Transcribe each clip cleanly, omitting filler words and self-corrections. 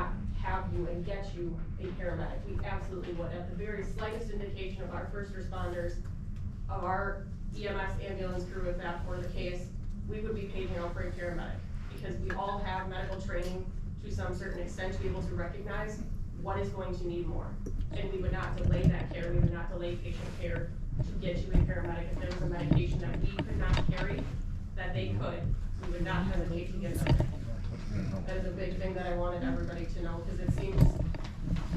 not have you and get you a paramedic. We absolutely would. At the very slightest indication of our first responders, of our EMS ambulance crew, if that were the case, we would be paging out for a paramedic, because we all have medical training to some certain extent to be able to recognize what is going to need more. And we would not delay that care, we would not delay patient care to get you a paramedic. If there was a medication that we could not carry, that they could, we would not hesitate to get them. That is a big thing that I wanted everybody to know, because it seems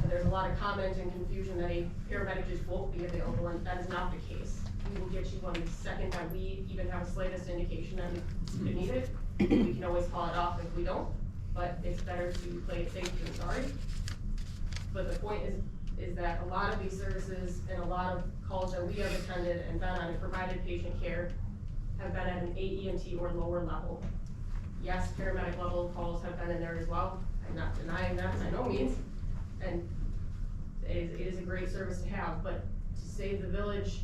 there's a lot of comment and confusion that a paramedic just won't be available, and that is not the case. We will get you one the second that we even have a slightest indication that we need it. We can always call it off if we don't, but it's better to play it safe than sorry. But the point is that a lot of these services and a lot of calls that we have attended and been on and provided patient care have been at an AEMT or lower level. Yes, paramedic level calls have been in there as well. I'm not denying that by no means. And it is a great service to have, but to save the village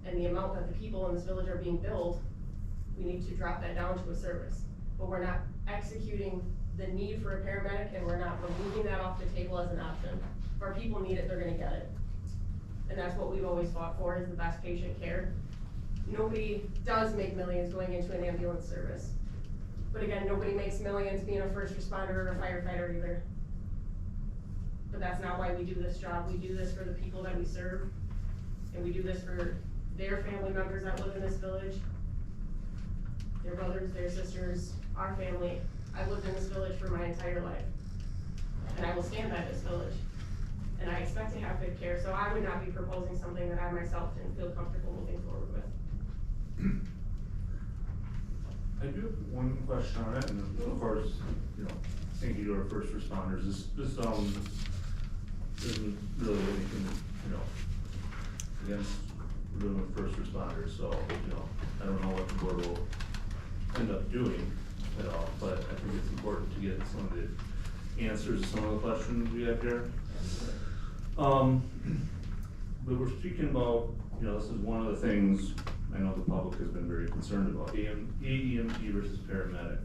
and the amount that the people in this village are being billed, we need to drop that down to a service. But we're not executing the need for a paramedic, and we're not removing that off the table as an option. If our people need it, they're gonna get it. And that's what we've always fought for, is the best patient care. Nobody does make millions going into an ambulance service. But again, nobody makes millions being a first responder or a firefighter either. But that's not why we do this job. We do this for the people that we serve, and we do this for their family members that live in this village, their brothers, their sisters, our family. I've lived in this village for my entire life, and I will stand by this village, and I expect to have good care, so I would not be proposing something that I myself didn't feel comfortable moving forward with. I do have one question on it, and of course, you know, thank you to our first responders. This isn't really anything, you know, against doing first responders, so, you know, I don't know what the board will end up doing at all, but I think it's important to get some of the answers to some of the questions we have here. But we're speaking about, you know, this is one of the things I know the public has been very concerned about, AEMT versus paramedic.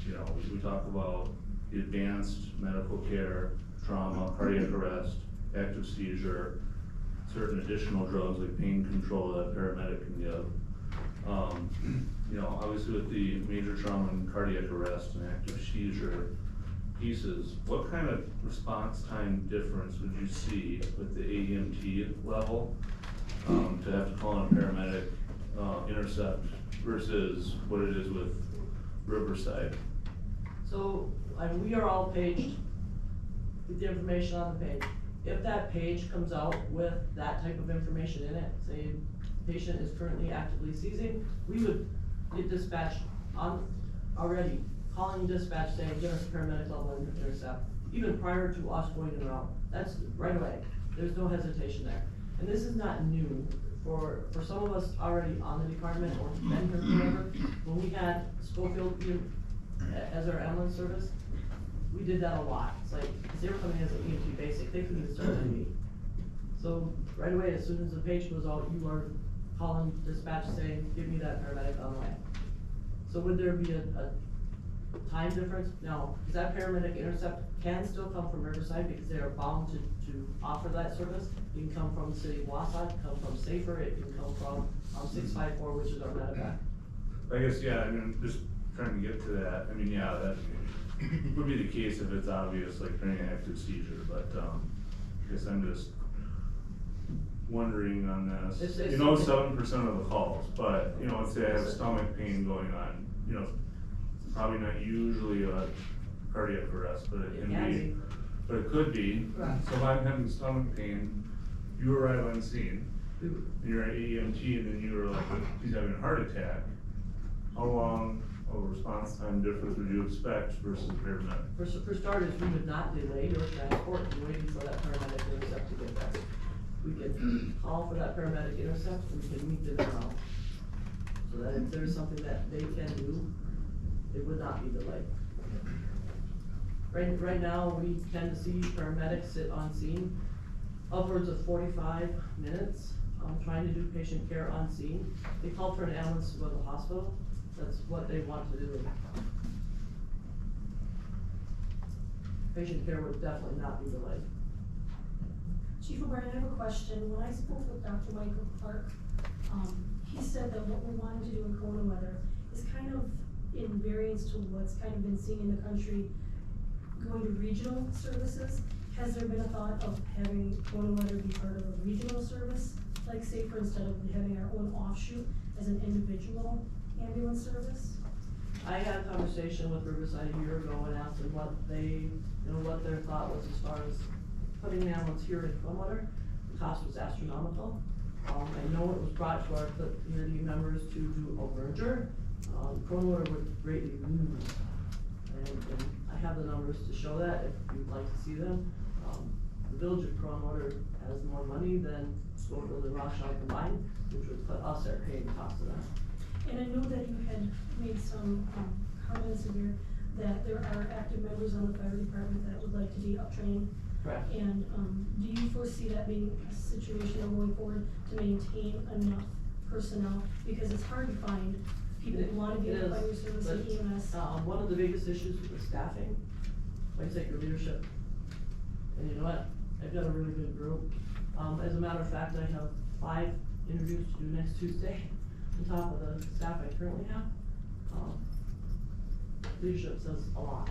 You know, we talk about the advanced medical care, trauma, cardiac arrest, active seizure, certain additional drugs like pain control that a paramedic can give. You know, obviously with the major trauma and cardiac arrest and active seizure pieces, what kind of response time difference would you see with the AEMT level to have to call in a paramedic intercept versus what it is with Riverside? So, we are all paged with the information on the page. If that page comes out with that type of information in it, say patient is currently actively seizing, we would get dispatched on already, calling dispatch saying, give us a paramedic level intercept, even prior to us going in route. That's right away. There's no hesitation there. And this is not new for some of us already on the department or been here forever. When we had Schofield as our ambulance service, we did that a lot. It's like, because they were coming as an EMT basic, they couldn't even start an EMT. So right away, as soon as the page goes out, you are calling dispatch saying, give me that paramedic on the way. So would there be a time difference? No, because that paramedic intercept can still come from Riverside because they are bound to offer that service. It can come from the city of Wausau, it can come from Safer, it can come from 654, which is our medevac. I guess, yeah, I mean, just trying to get to that, I mean, yeah, that would be the case if it's obvious, like during an active seizure, but, I guess I'm just wondering on this. You know, 7% of the calls, but, you know, let's say I have stomach pain going on, you know, it's probably not usually a cardiac arrest, but it can be, but it could be. Right. So if I'm having stomach pain, you arrive on scene, and you're at EMT, and then you were like, he's having a heart attack. How long of a response time difference would you expect versus paramedic? For starters, we would not delay your transport and waiting for that paramedic intercept to get there. We can call for that paramedic intercept, and we can meet them now. So that if there's something that they can do, it would not be delayed. Right now, we tend to see paramedics sit on scene upwards of 45 minutes, trying to do patient care on scene. They call for an ambulance to go to the hospital. That's what they want to do. patient care would definitely not be delayed. Chief O'Brien, I have a question. When I spoke with Dr. Michael Clark, he said that what we're wanting to do in Kronenwetter is kind of in variance to what's kind of been seen in the country, going to regional services. Has there been a thought of having Kronenwetter be part of a regional service? Like say for instead of having our own offshoot as an individual ambulance service? I had a conversation with Riverside a year ago and asked them what they, what their thought was as far as putting the ambulance here in Kronenwetter. The cost was astronomical. I know it was brought to our community members to do a merger. Kronenwetter would greatly lose. And I have the numbers to show that if you'd like to see them. The village of Kronenwetter has more money than Schofield and Rothschild combined, which would put us at paying the cost of that. And I know that you had made some comments in here that there are active members on the fire department that would like to be up trained. Correct. And do you foresee that being a situation going forward to maintain enough personnel? Because it's hard to find people who want to be in the fire service and EMS. One of the biggest issues with staffing, like I said, your leadership. And you know what, I've got a really good group. As a matter of fact, I have 5 interviews to do next Tuesday on top of the staff I currently have. Leadership says a lot.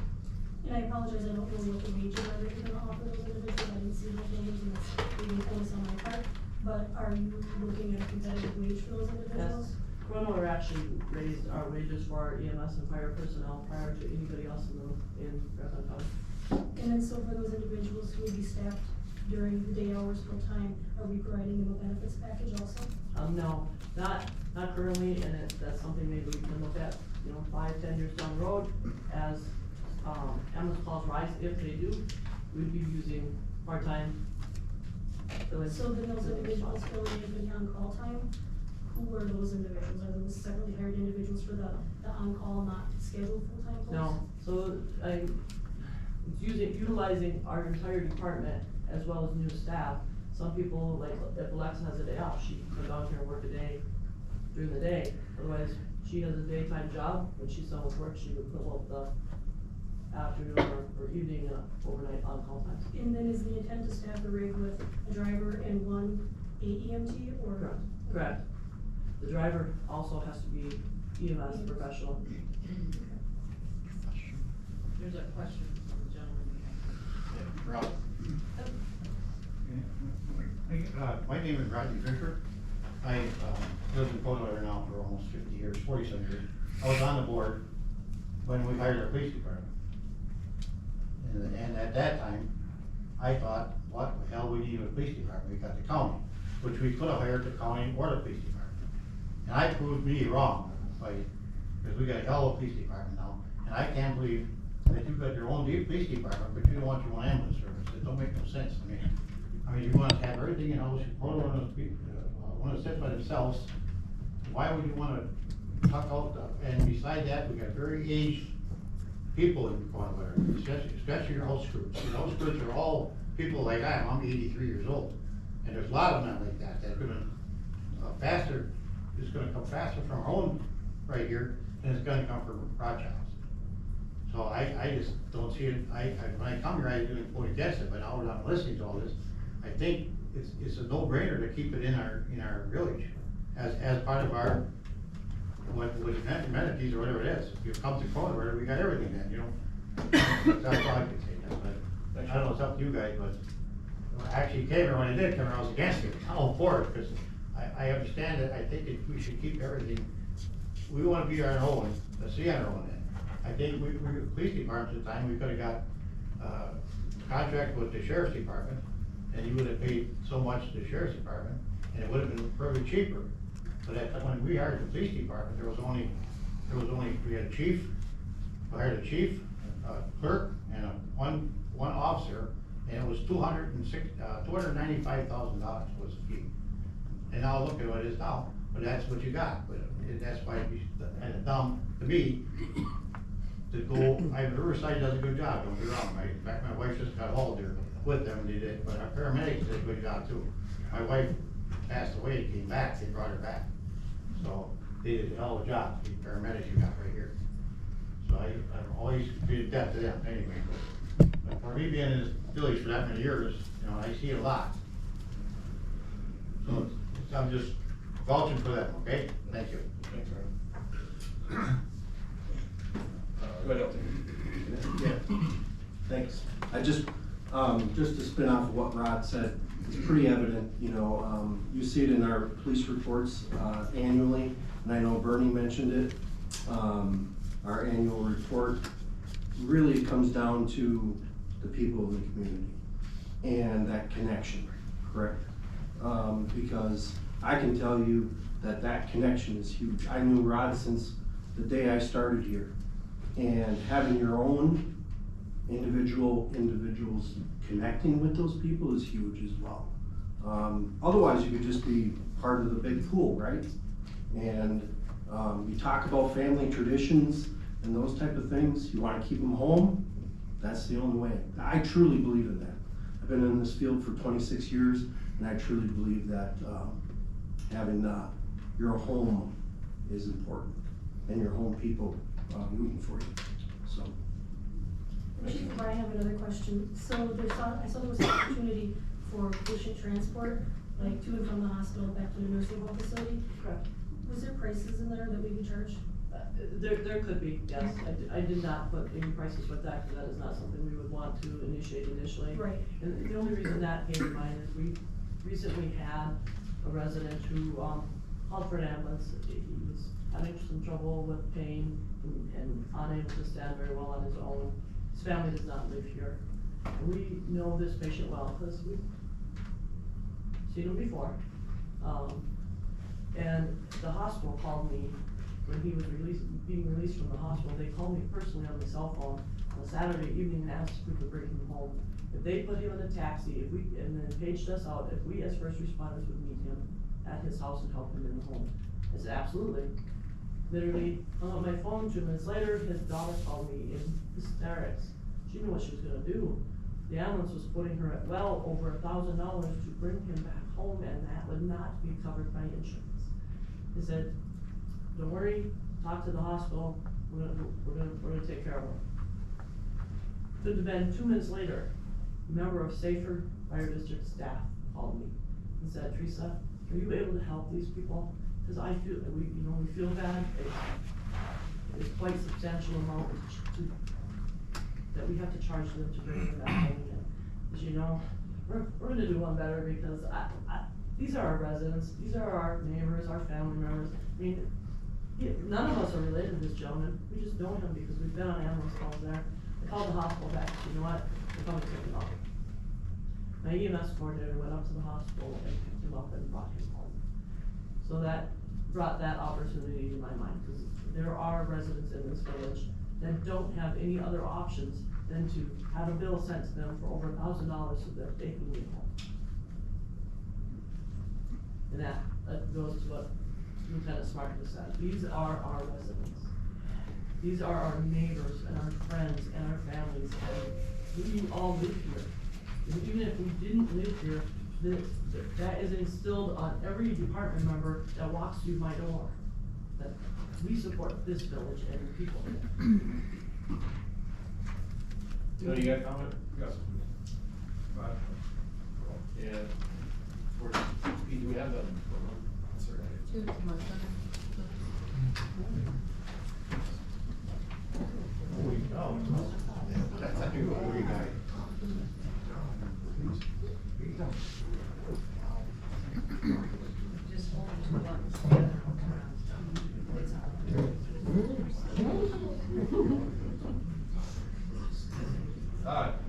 And I apologize, I don't know what the wages are that you're gonna offer those individuals, I didn't see those numbers, and it's maybe onus on my part. But are you looking at a competitive wage for those individuals? Yes. Kronenwetter actually raised our wages for our EMS and fire personnel prior to anybody else in Grafton County. And then so for those individuals who would be staffed during the day hours full time, are we providing them a benefits package also? No, not currently, and that's something maybe we can look at, 5-10 years down the road as ambulance calls rise. If they do, we'd be using part-time. So then those individuals filling in for the on-call time, who are those individuals? Are those separately hired individuals for the on-call, not scheduled full-time folks? No, so it's utilizing our entire department as well as new staff. Some people, like if Alexa has a day off, she can come down here and work a day during the day. Otherwise, she has a daytime job. When she's done with work, she would fill up the afternoon or evening overnight on-call times. And then is the intent to staff the rig with a driver and 1 AEMT or? Correct. Correct. The driver also has to be EMS professional. There's a question from the gentleman behind. Rob. My name is Rodney Fisher. I lived in Kronenwetter now for almost 50 years, 40-some years. I was on the board when we hired our police department. And at that time, I thought, what the hell we need a police department? We got the county, which we could have hired the county or the police department. And I proved me wrong, because we got a hell of a police department now. And I can't believe that you've got your own police department, but you don't want your own ambulance service. It don't make no sense to me. I mean, you want to have everything in-house, you put one to sit by themselves. Why would you want to tuck out, and beside that, we got very aged people in Kronenwetter, especially your outskirts. Your outskirts are all people like I am. I'm 83 years old. And there's a lot of men like that are gonna it's gonna come faster from our own right here than it's gonna come from Rothschild's. So I just don't see it. When I come here, I didn't vote against it, but now that I'm listening to all this, I think it's a no-brainer to keep it in our village as part of our amenities or whatever it is. If you come to Kronenwetter, we got everything then, That's all I can say now, but I don't know, it's up to you guys, but I actually came here when I did come here, I was against it. I'm all for it, because I understand it. I think we should keep everything. We wanna be our own, let's see our own then. I think we police departments at the time, we could've got, contract with the sheriff's department, and you would've paid so much to the sheriff's department, and it would've been probably cheaper. But when we hired the police department, we had a chief, we hired a chief, a clerk, and one officer, and it was $295,000 was the fee. And now look at what it is now, but that's what you got, but that's why it's kind of dumb to me to go. Riverside does a good job, don't get me wrong, right? In fact, my wife just got hauled there with them, and they did, but our paramedics did a good job too. My wife passed away, came back, they brought her back. So they did a hell of a job, the paramedics you got right here. So I've always been deaf to them anyway, but For me being in this village for that many years, you know, I see it a lot. So I'm just vouching for them, okay? Thank you. Thanks, Aaron. Go ahead, Elton. Yeah, thanks. I just to spin off of what Rod said, it's pretty evident, you know, you see it in our police reports, annually, and I know Bernie mentioned it, our annual report. Really, it comes down to the people in the community and that connection, correct? Because I can tell you that that connection is huge. I knew Rod since the day I started here. And having your own individuals connecting with those people is huge as well. Otherwise, you could just be part of the big pool, right? And you talk about family traditions and those type of things. You want to keep them home. That's the only way. I truly believe in that. I've been in this field for 26 years, and I truly believe that having your home is important, and your home people rooting for you. So. Chief O'Brien, I have another question. So I saw there was an opportunity for patient transport, like to and from the hospital back to the nursing home facility. Correct. Was there prices in there that we could charge? There could be, yes. I did not put any prices with that, because that is not something we would want to initiate initially. Right. And the only reason that came to mind is we recently had a resident who, called for an ambulance. He was having some trouble with pain and unable to stand very well on his own. His family does not live here. And we know this patient well, because we've seen him before. And the hospital called me when he was being released from the hospital. They called me personally on the cell phone on a Saturday evening and asked if we could bring him home. If they put him in a taxi, and then paged us out, if we as first responders would meet him at his house and help him in the home. I said, absolutely. Literally, hung up my phone, 2 minutes later, his daughter called me in hysterics. She knew what she was gonna do. The ambulance was putting her at well over $1,000 to bring him back home, and that would not be covered by insurance. He said, don't worry, talk to the hospital, we're gonna take care of him. Could have been 2 minutes later, a member of Safer Fire District staff called me and said, Teresa, are you able to help these people? Cause I feel, we feel bad, it's quite a substantial amount that we have to charge them to bring them back home again. As you know, we're gonna do one better, because these are our residents, these are our neighbors, our family members. I mean, none of us are related to this gentleman, we just know him because we've been on ambulance calls there. I called the hospital back, you know what, we're coming to pick him up. My EMS coordinator went up to the hospital and picked him up and brought him home. So that brought that opportunity to my mind, because there are residents in this village that don't have any other options than to have a bill sent to them for over $1,000 so that they can get home. And that goes to what Lieutenant Smart has said. These are our residents. These are our neighbors and our friends and our families, and we all live here. And even if we didn't live here, that is instilled on every department member that walks through my door, that we support this village and the people here. So you got a comment? Yes. And do we have them?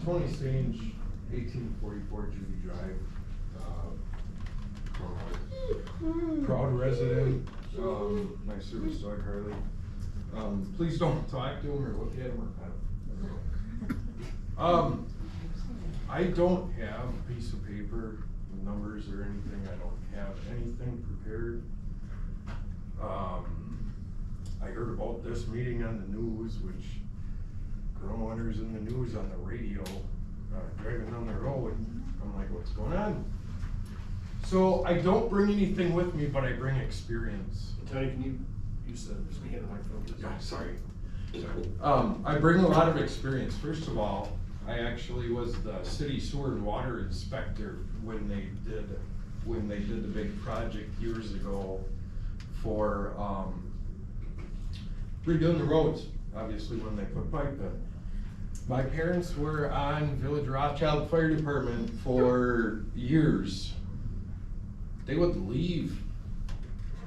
Tony Strange, 1844 Judy Drive, proud resident, my service dog Harley. Please don't talk to him or look at him or pet him. I don't have a piece of paper with numbers or anything. I don't have anything prepared. I heard about this meeting on the news, which Kronenwetter's in the news on the radio, driving down the road. I'm like, what's going on? So I don't bring anything with me, but I bring experience. Tony, can you said, speak into the microphone, please? Yeah, sorry. I bring a lot of experience. First of all, I actually was the city sewer and water inspector when they did the big project years ago for, redoing the roads, obviously when they put pipe in. My parents were on Village Rothschild Fire Department for years. They would leave,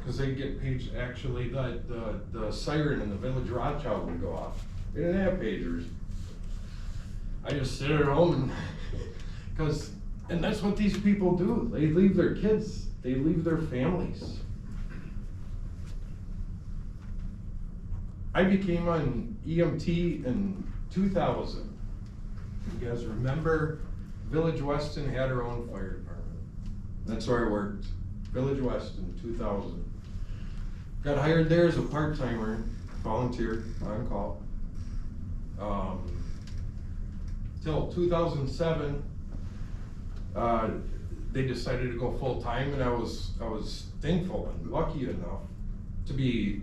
cause they'd get paged, actually, the siren in the Village Rothschild would go off. They didn't have pagers. I just sit at home and, and that's what these people do. They leave their kids, they leave their families. I became an EMT in 2000. You guys remember, Village Weston had her own fire department. That's where I worked, Village Weston, 2000. Got hired there as a part-timer, volunteer, on call. Till 2007, they decided to go full-time, and I was thankful and lucky enough to be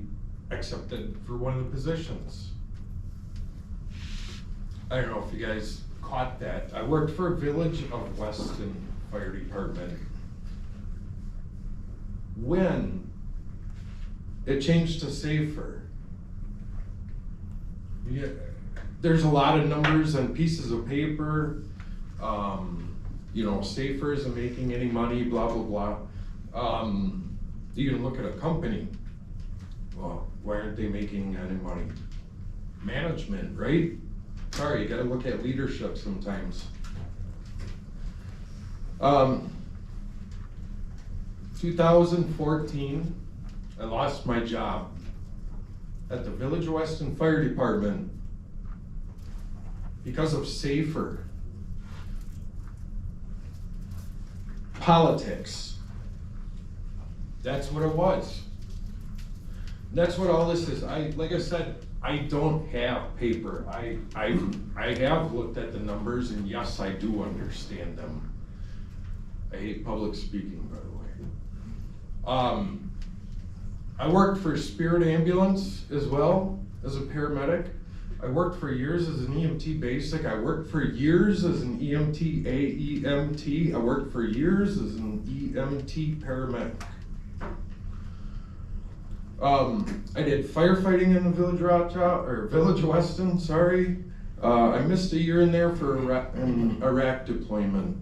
accepted for one of the positions. I don't know if you guys caught that. I worked for Village of Weston Fire Department when it changed to safer. There's a lot of numbers on pieces of paper, you know, safer isn't making any money, blah, blah, blah. You can look at a company, well, why aren't they making any money? Management, right? Sorry, you gotta look at leadership sometimes. 2014, I lost my job at the Village Weston Fire Department because of safer. Politics. That's what it was. That's what all this is. Like I said, I don't have paper. I have looked at the numbers, and yes, I do understand them. I hate public speaking, by the way. I worked for Spirit Ambulance as well as a paramedic. I worked for years as an EMT basic. I worked for years as an EMT AEMT. I worked for years as an EMT paramedic. I did firefighting in the Village Rothschild, or Village Weston, sorry. I missed a year in there for an Iraq deployment.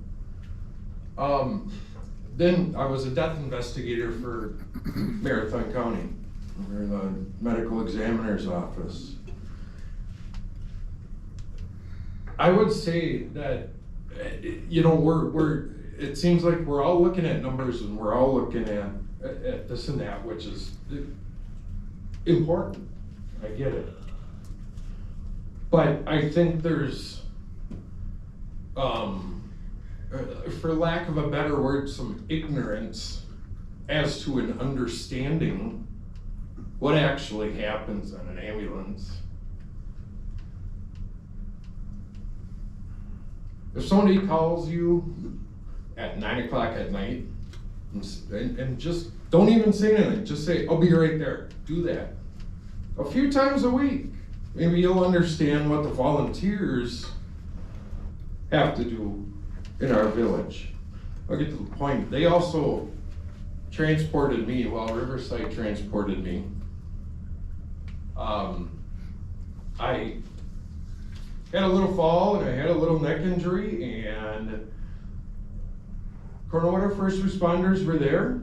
Then I was a death investigator for Marathon County, or the medical examiner's office. I would say that, you know, it seems like we're all looking at numbers and we're all looking at this and that, which is important. I get it. But I think there's, for lack of a better word, some ignorance as to an understanding what actually happens on an ambulance. If somebody calls you at 9 o'clock at night and just don't even say anything, just say, I'll be right there. Do that a few times a week. Maybe you'll understand what the volunteers have to do in our village. I'll get to the point. They also transported me, well, Riverside transported me. I had a little fall and I had a little neck injury, and Kronenwetter first responders were there.